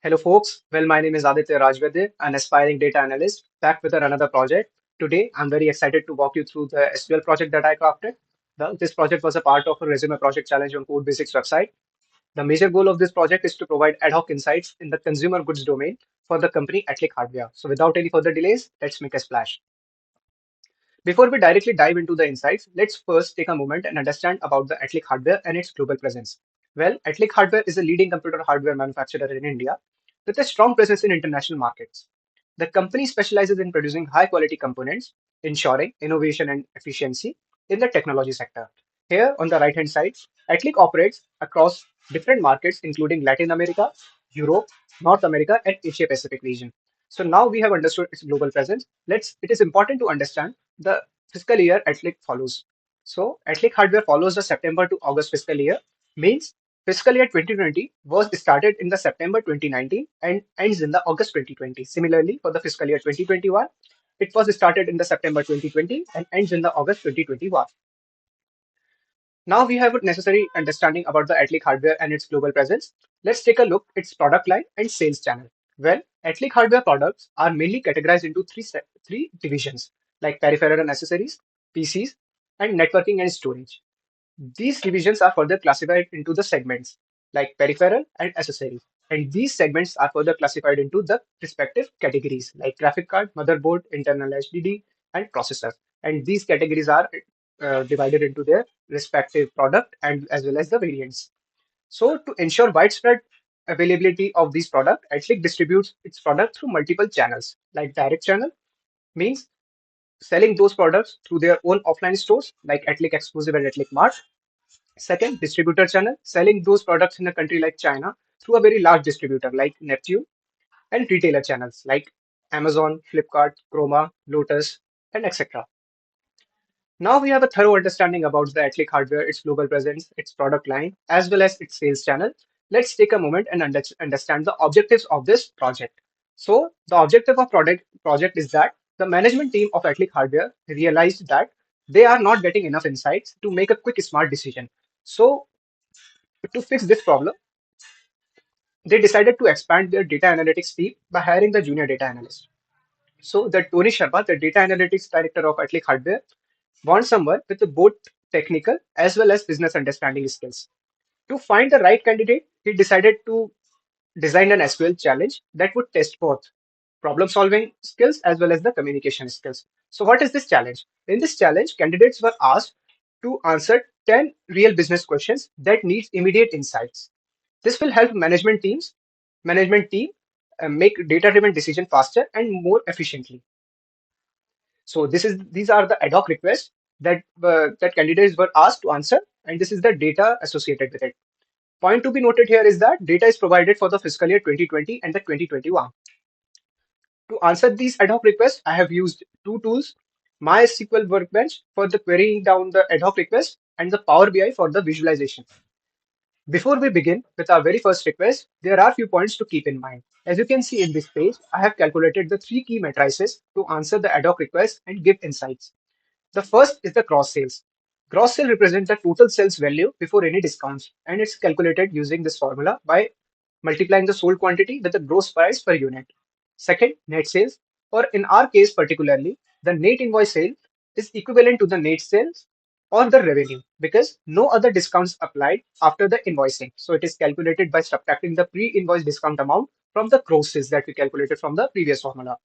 Hello, folks. Well, my name is Aditya Rajvedya, an aspiring data analyst, back with another project. Today, I'm very excited to walk you through the SQL project that I crafted. This project was a part of a resume project challenge on Codebasics website. The major goal of this project is to provide ad hoc insights in the consumer goods domain for the company AtliQ Hardware. So, without any further delays, let's make a splash. Before we directly dive into the insights, let's first take a moment and understand about the AtliQ Hardware and its global presence. Well, AtliQ Hardware is a leading computer hardware manufacturer in India with a strong presence in international markets. The company specializes in producing high quality components, ensuring innovation and efficiency in the technology sector. Here on the right hand side, AtliQ operates across different markets including Latin America, Europe, North America, and Asia Pacific region. So now we have understood its global presence. It is important to understand the fiscal year AtliQ follows. So AtliQ Hardware follows the September to August fiscal year, means fiscal year 2020 was started in the September 2019 and ends in the August 2020. Similarly, for the fiscal year 2021, it was started in the September 2020 and ends in the August 2021. Now we have a necessary understanding about the AtliQ hardware and its global presence. Let's take a look at its product line and sales channel. Well, AtliQ hardware products are mainly categorized into three divisions like peripheral and accessories, PCs, and networking and storage. These divisions are further classified into the segments like peripheral and accessories. And these segments are further classified into the respective categories like graphic card, motherboard, internal HDD, and processor. And these categories are divided into their respective product and as well as the variants. So to ensure widespread availability of these products, AtliQ distributes its product through multiple channels like direct channel means selling those products through their own offline stores like AtliQ Exclusive and AtliQ Mart. Second, distributor channel, selling those products in a country like China through a very large distributor like Neptune, and retailer channels like Amazon, Flipkart, Chroma, Lotus, and etc. Now we have a thorough understanding about the AtliQ hardware, its global presence, its product line, as well as its sales channel. Let's take a moment and understand the objectives of this project. So the objective of project is that the management team of AtliQ hardware realized that they are not getting enough insights to make a quick, smart decision. So to fix this problem, they decided to expand their data analytics team by hiring the junior data analyst. So the Tony Sharma, the data analytics director of AtliQ Hardware, wants someone with both technical as well as business understanding skills. To find the right candidate, he decided to design an SQL challenge that would test both problem solving skills as well as the communication skills. So what is this challenge? In this challenge, candidates were asked to answer 10 real business questions that needs immediate insights. This will help management team make data-driven decision faster and more efficiently. So these are the ad hoc requests that candidates were asked to answer, and this is the data associated with it. Point to be noted here is that data is provided for the fiscal year 2020 and the 2021. To answer these ad hoc requests, I have used two tools: MySQL Workbench for the querying down the ad hoc request and the Power BI for the visualization. Before we begin with our very first request, there are a few points to keep in mind. As you can see in this page, I have calculated the three key matrices to answer the ad hoc request and give insights. The first is the gross sales. Gross sale represents the total sales value before any discounts, and it's calculated using this formula by multiplying the sold quantity with the gross price per unit. Second, net sales, or in our case particularly, the net invoice sale is equivalent to the net sales or the revenue because no other discounts applied after the invoicing. So it is calculated by subtracting the pre-invoice discount amount from the gross sales that we calculated from the previous formula.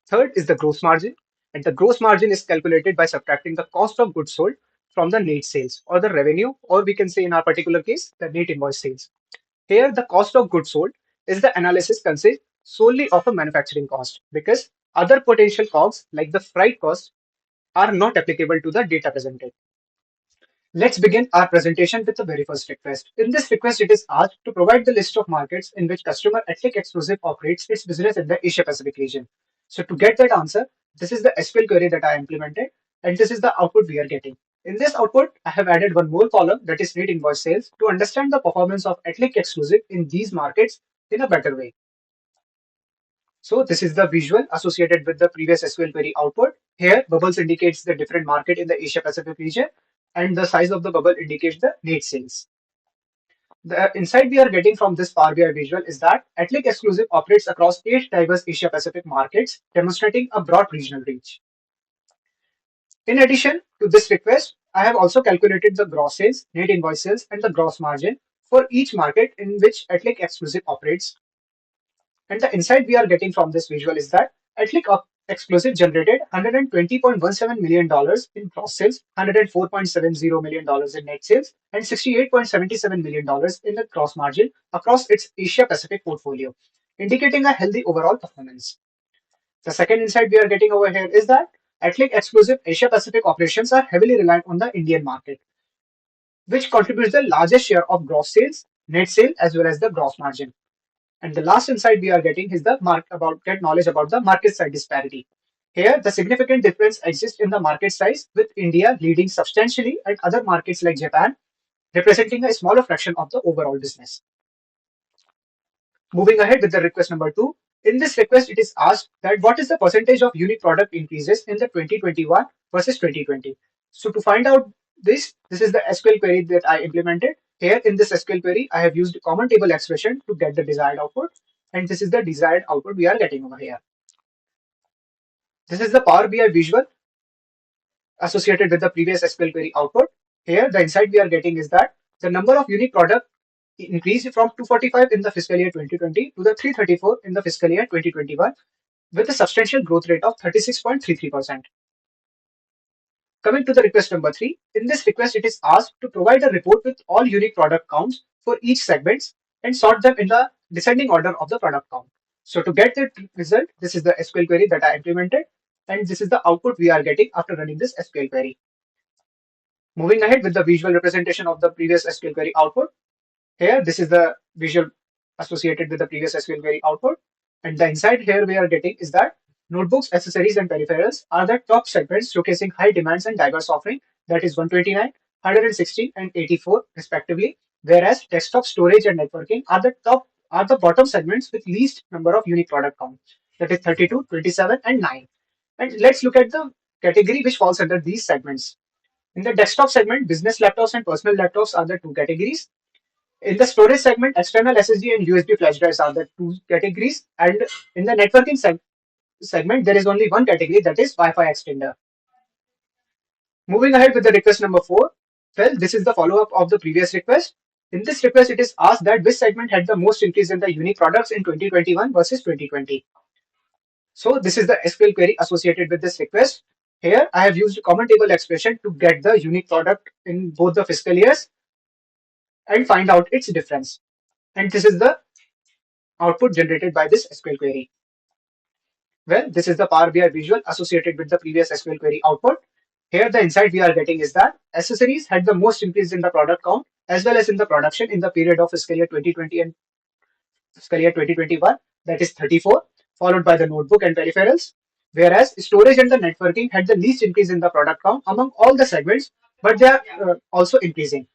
Third is the gross margin, and the gross margin is calculated by subtracting the cost of goods sold from the net sales or the revenue, or we can say in our particular case, the net invoice sales. Here, the cost of goods sold is the analysis consists solely of a manufacturing cost because other potential costs like the freight cost are not applicable to the data presented. Let's begin our presentation with the very first request. In this request, it is asked to provide the list of markets in which customer AtliQ Exclusive operates its business in the Asia Pacific region. So to get that answer, this is the SQL query that I implemented, and this is the output we are getting. In this output, I have added one more column that is net invoice sales to understand the performance of AtliQ Exclusive in these markets in a better way. So this is the visual associated with the previous SQL query output. Here, bubbles indicates the different market in the Asia Pacific region, and the size of the bubble indicates the net sales. The insight we are getting from this Power BI visual is that AtliQ Exclusive operates across 8 diverse Asia Pacific markets, demonstrating a broad regional reach. In addition to this request, I have also calculated the gross sales, net invoice sales, and the gross margin for each market in which AtliQ Exclusive operates. And the insight we are getting from this visual is that AtliQ Exclusive generated $120.17 million in gross sales, $104.70 million in net sales, and $68.77 million in the gross margin across its Asia Pacific portfolio, indicating a healthy overall performance. The second insight we are getting over here is that AtliQ Exclusive Asia Pacific operations are heavily reliant on the Indian market, which contributes the largest share of gross sales, net sale, as well as the gross margin. And the last insight we are getting is the get knowledge about the market size disparity. Here, the significant difference exists in the market size, with India leading substantially and other markets like Japan representing a smaller fraction of the overall business. Moving ahead with the request number 2. In this request, it is asked that what is the percentage of unique product increases in the 2021 versus 2020. So to find out this is the SQL query that I implemented. Here in this SQL query, I have used common table expression to get the desired output. And this is the desired output we are getting over here. This is the Power BI visual associated with the previous SQL query output. Here, the insight we are getting is that the number of unique product increased from 245 in the fiscal year 2020 to the 334 in the fiscal year 2021 with a substantial growth rate of 36.33%. Coming to the request number 3, in this request it is asked to provide a report with all unique product counts for each segments and sort them in the descending order of the product count. So to get the result, this is the SQL query that I implemented, and this is the output we are getting after running this SQL query. Moving ahead with the visual representation of the previous SQL query output. Here, this is the visual associated with the previous SQL query output. And the insight here we are getting is that notebooks, accessories, and peripherals are the top segments showcasing high demands and diverse offering, that is 129, 116, and 84 respectively. Whereas desktop storage and networking are the bottom segments with least number of unique product count, that is 32, 27, and 9. And let's look at the category which falls under these segments. In the desktop segment, business laptops and personal laptops are the two categories. In the storage segment, external SSD and USB flash drives are the two categories. And in the networking segment, there is only one category, that is Wi-Fi extender. Moving ahead with the request number 4. Well, this is the follow-up of the previous request. In this request, it is asked that which segment had the most increase in the unique products in 2021 versus 2020. So this is the SQL query associated with this request. Here, I have used common table expression to get the unique product in both the fiscal years and find out its difference. And this is the output generated by this SQL query. Well, this is the Power BI visual associated with the previous SQL query output. Here, the insight we are getting is that accessories had the most increase in the product count as well as in the production in the period of fiscal year 2020 and fiscal year 2021, that is 34, followed by the notebook and peripherals. Whereas storage and the networking had the least increase in the product count among all the segments, but they are also increasing.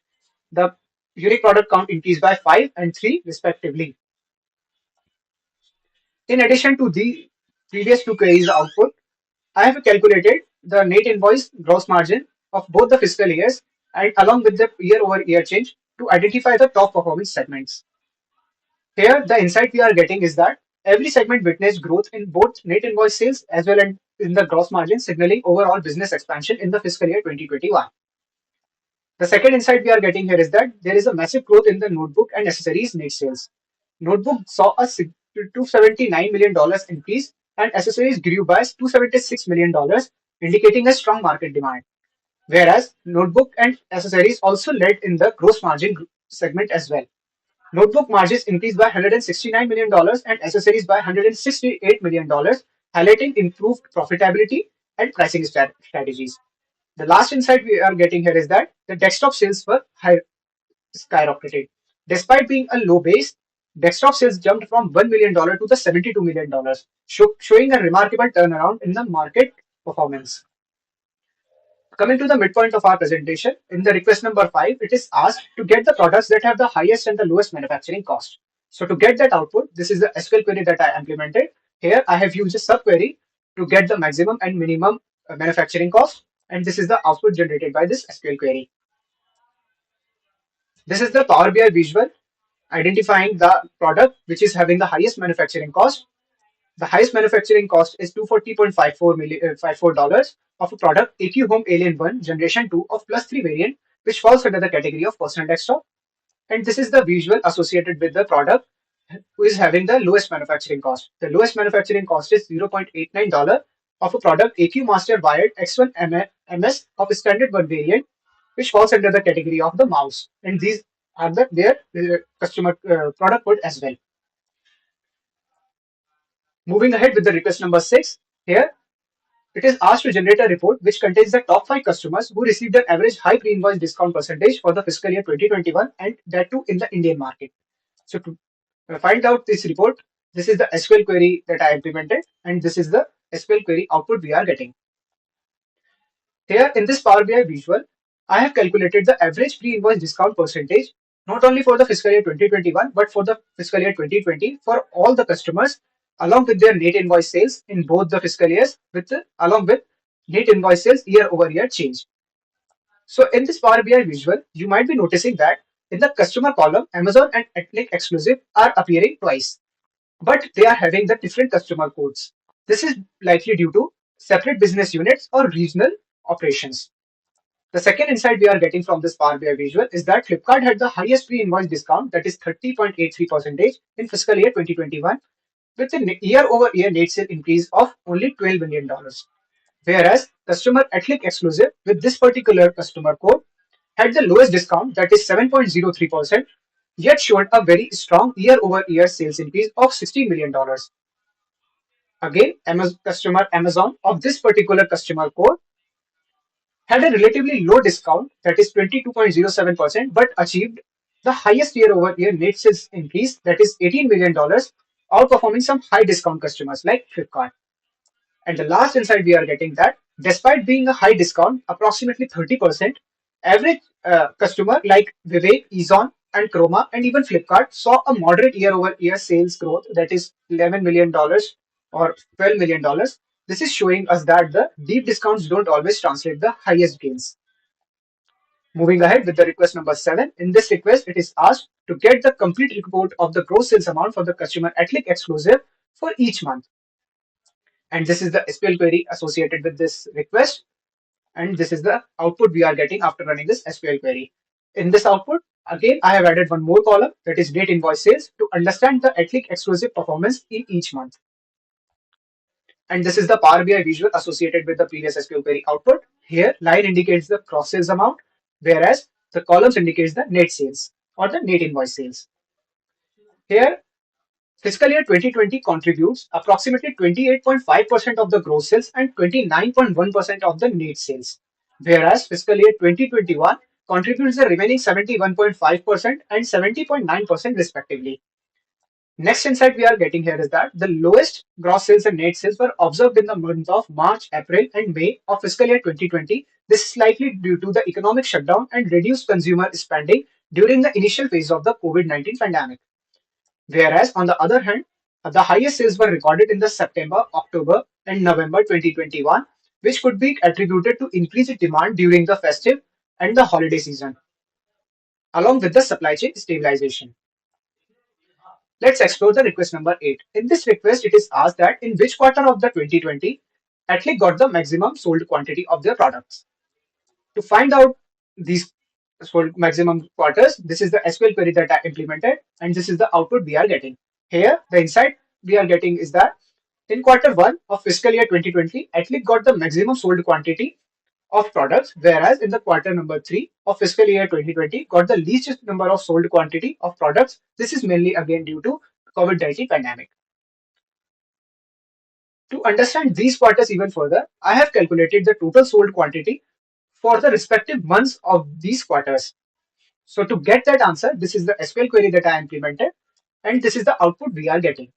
The unique product count increased by 5 and 3 respectively. In addition to the previous two queries output, I have calculated the net invoice gross margin of both the fiscal years and along with the year-over-year change to identify the top performing segments. Here, the insight we are getting is that every segment witnessed growth in both net invoice sales as well as in the gross margin, signaling overall business expansion in the fiscal year 2021. The second insight we are getting here is that there is a massive growth in the notebook and accessories net sales. Notebook saw a $279 million increase and accessories grew by $276 million, indicating a strong market demand. Whereas notebook and accessories also led in the gross margin segment as well. Notebook margins increased by $169 million and accessories by $168 million, highlighting improved profitability and pricing strategies. The last insight we are getting here is that the desktop sales were high, skyrocketed. Despite being a low base, desktop sales jumped from $1 million to the $72 million, showing a remarkable turnaround in the market performance. Coming to the midpoint of our presentation, in the request number 5, it is asked to get the products that have the highest and the lowest manufacturing cost. So to get that output, this is the SQL query that I implemented. Here I have used a subquery to get the maximum and minimum manufacturing cost, and this is the output generated by this SQL query. This is the Power BI visual identifying the product which is having the highest manufacturing cost. The highest manufacturing cost is 240.54 dollars of a product AQ Home Alien 1 Generation 2 of plus 3 variant, which falls under the category of personal desktop. And this is the visual associated with the product who is having the lowest manufacturing cost. The lowest manufacturing cost is $0.89 of a product AQ Master Wired X1 MS of standard 1 variant, which falls under the category of the mouse. And these are their customer product code as well. Moving ahead with the request number 6, here it is asked to generate a report which contains the top 5 customers who received an average high pre-invoice discount percentage for the fiscal year 2021, and that too in the Indian market. So to find out this report, this is the SQL query that I implemented, and this is the SQL query output we are getting. Here in this Power BI visual, I have calculated the average pre-invoice discount percentage not only for the fiscal year 2021 but for the fiscal year 2020 for all the customers, along with their net invoice sales in both the fiscal years, along with net invoice sales year over year change. So in this Power BI visual, you might be noticing that in the customer column, Amazon and AtliQ Exclusive are appearing twice, but they are having the different customer codes. This is likely due to separate business units or regional operations. The second insight we are getting from this Power BI visual is that Flipkart had the highest pre-invoice discount, that is 30.83% in fiscal year 2021, with a year-over-year net sale increase of only $12 million. Whereas customer AtliQ Exclusive with this particular customer code had the lowest discount, that is 7.03%, yet showed a very strong year-over-year sales increase of $60 million. Again, customer Amazon of this particular customer code had a relatively low discount, that is 22.07%, but achieved the highest year-over-year net sales increase, that is $18 million, outperforming some high discount customers like Flipkart. And the last insight we are getting that despite being a high discount, approximately 30%, average customer like Vivek, Ezon, and Chroma, and even Flipkart saw a moderate year-over-year sales growth, that is $11 million or $12 million. This is showing us that the deep discounts don't always translate the highest gains. Moving ahead with the request number 7. In this request, it is asked to get the complete report of the gross sales amount for the customer AtliQ Exclusive for each month. And this is the SQL query associated with this request. And this is the output we are getting after running this SQL query. In this output, again, I have added one more column, that is date invoice sales, to understand the AtliQ Exclusive performance in each month. And this is the Power BI visual associated with the previous SQL query output. Here, line indicates the cross sales amount, whereas the columns indicates the net sales or the net invoice sales. Here, fiscal year 2020 contributes approximately 28.5% of the gross sales and 29.1% of the net sales, whereas fiscal year 2021 contributes the remaining 71.5% and 70.9% respectively. Next insight we are getting here is that the lowest gross sales and net sales were observed in the month of March, April, and May of fiscal year 2020. This is likely due to the economic shutdown and reduced consumer spending during the initial phase of the COVID-19 pandemic. Whereas, on the other hand, the highest sales were recorded in the September, October, and November 2021, which could be attributed to increased demand during the festive and the holiday season, along with the supply chain stabilization. Let's explore the request number 8. In this request, it is asked that in which quarter of the 2020 Atlic got the maximum sold quantity of their products. To find out these sold maximum quarters, this is the SQL query that I implemented, and this is the output we are getting. Here, the insight we are getting is that in quarter 1 of fiscal year 2020, Atlic got the maximum sold quantity of products, whereas in the quarter number 3 of fiscal year 2020 got the least number of sold quantity of products. This is mainly again due to COVID-19 pandemic. To understand these quarters even further, I have calculated the total sold quantity for the respective months of these quarters. So to get that answer, this is the SQL query that I implemented, and this is the output we are getting.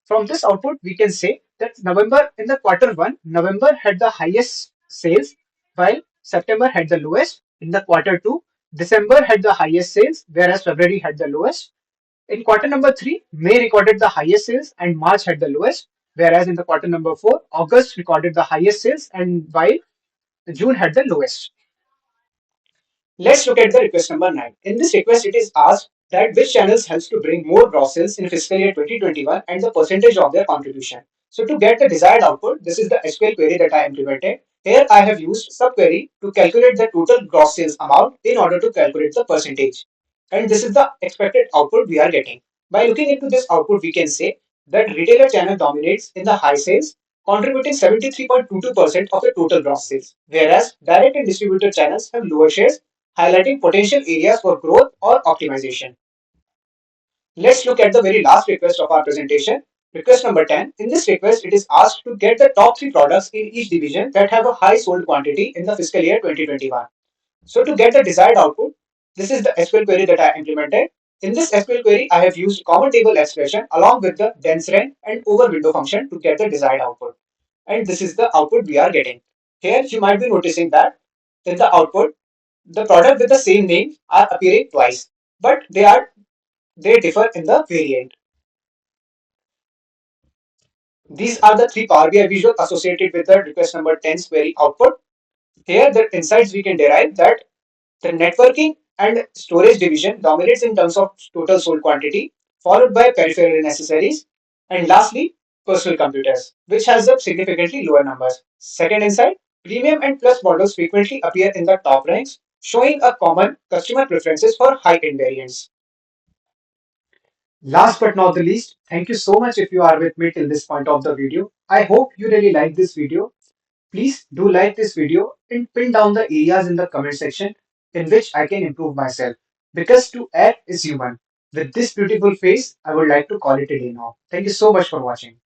From this output, we can say that November in the quarter 1, November had the highest sales, while September had the lowest. In the quarter 2, December had the highest sales, whereas February had the lowest. In quarter number 3, May recorded the highest sales and March had the lowest, whereas in the quarter number 4, August recorded the highest sales and while June had the lowest. Let's look at the request number 9. In this request, it is asked that which channels helps to bring more gross sales in fiscal year 2021 and the percentage of their contribution. So to get the desired output, this is the SQL query that I implemented. Here I have used subquery to calculate the total gross sales amount in order to calculate the percentage. And this is the expected output we are getting. By looking into this output, we can say that retailer channel dominates in the high sales, contributing 73.22% of the total gross sales, whereas direct and distributor channels have lower shares, highlighting potential areas for growth or optimization. Let's look at the very last request of our presentation. Request number 10. In this request, it is asked to get the top 3 products in each division that have a high sold quantity in the fiscal year 2021. So to get the desired output, this is the SQL query that I implemented. In this SQL query, I have used common table expression along with the dense range and over window function to get the desired output. And this is the output we are getting. Here you might be noticing that in the output, the product with the same name are appearing twice, but they differ in the variant. These are the 3 Power BI visuals associated with the request number 10's query output. Here, the insights we can derive that the networking and storage division dominates in terms of total sold quantity, followed by peripheral necessaries, and lastly, personal computers, which has a significantly lower numbers. Second insight, premium and plus models frequently appear in the top ranks, showing a common customer preferences for high-end variants. Last but not the least, thank you so much if you are with me till this point of the video. I hope you really like this video. Please do like this video and pin down the areas in the comment section in which I can improve myself. Because to act is human. With this beautiful face, I would like to call it a day now. Thank you so much for watching.